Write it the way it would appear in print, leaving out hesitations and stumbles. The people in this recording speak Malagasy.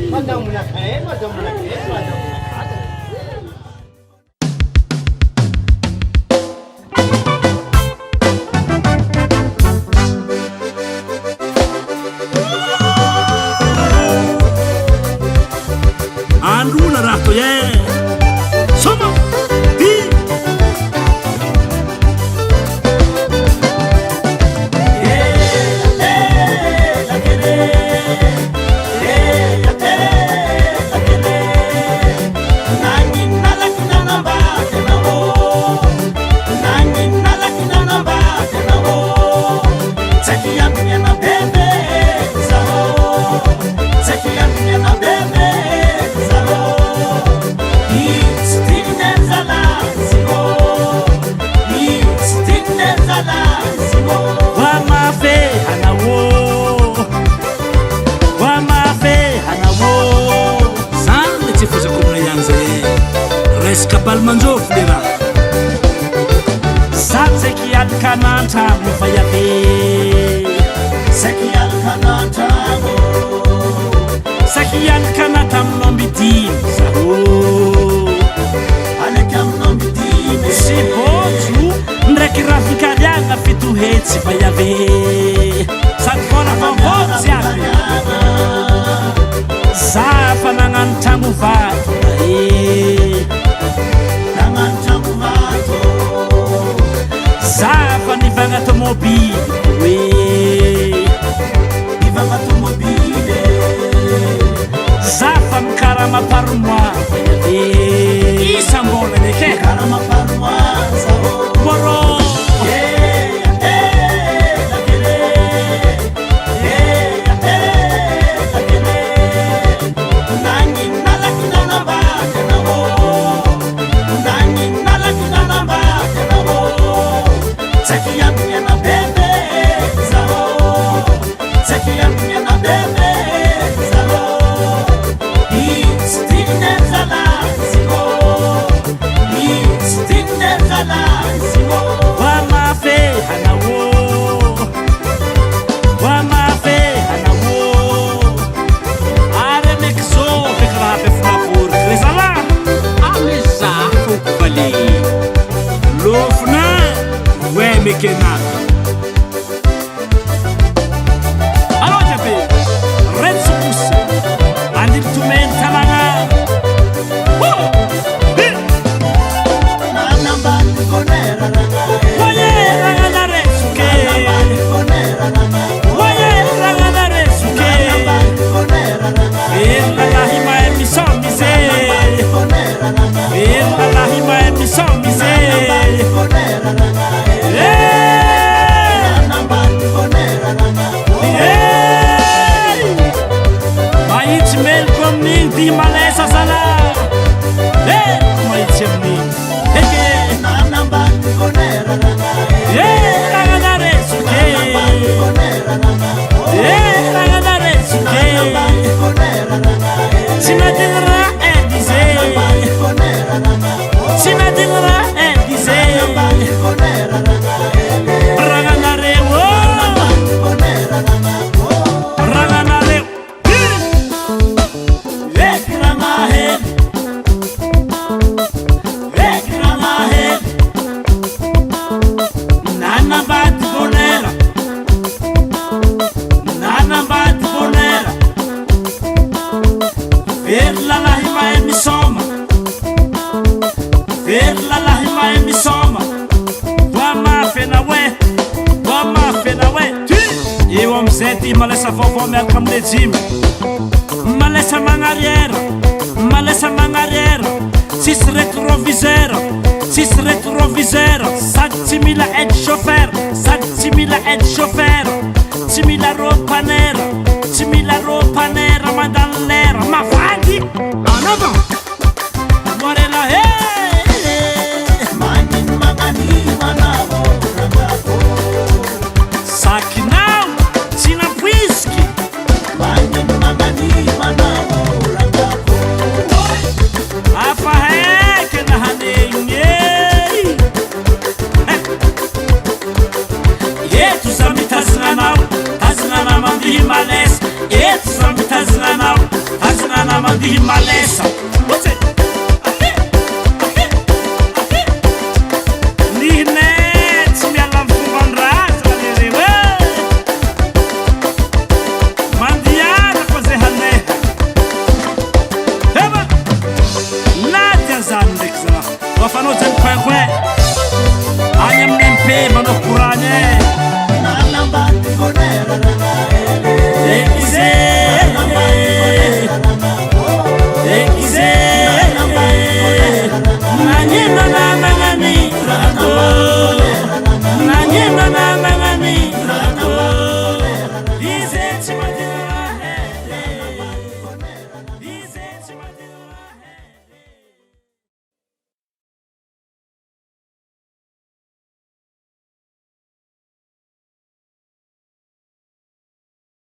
Madam Nakae, Madam Nakae, Madam Nakae. Andruna rato ye. Soma. Di. Kapal manjof dira Satse ki al kananta mufayate Seki al kananta Seki al kanata mnombiti Saho Alekam nombiti Si potu Ndreki rafikarianga fitu hetsi fayave Sakfona favozi ake Zafa nangantangu vatu Zafa ni vanga automobile Ni vanga automobile Zafa mkarama parumwa Isa mbole neke Mkarama parumwa Moro Kenapa? Allora Giappe, Renzo Bussi, Andi Tumenta Lana. Nanambandi Conera Ragazzi. Voye Ragazzi Suke. Nanambandi Conera Ragazzi. Voye Ragazzi Suke. Nanambandi Conera Ragazzi. Bella la hima e mi sommi se. Nanambandi Conera Ragazzi. Bella la hima e mi sommi se. Nanambandi Conera Ragazzi. Di malesa sala mai chemni hege nanambandi conera ragazzi suke ragazzi suke sinatingra dize sinatingra dize ragazzi wo Malesa fofo me alcam de gym Malesa mangariera Sis retrovisera 7.000 ed chauffeur 7.000 ed chauffeur 6.000 roba nera mandallera ma faghi en avant Morena magani manavo Sakinau Sina Whisky magani manavo Afa heke na hanenye Yetu sami tazina mandi males Yetu sami tazina di malesa.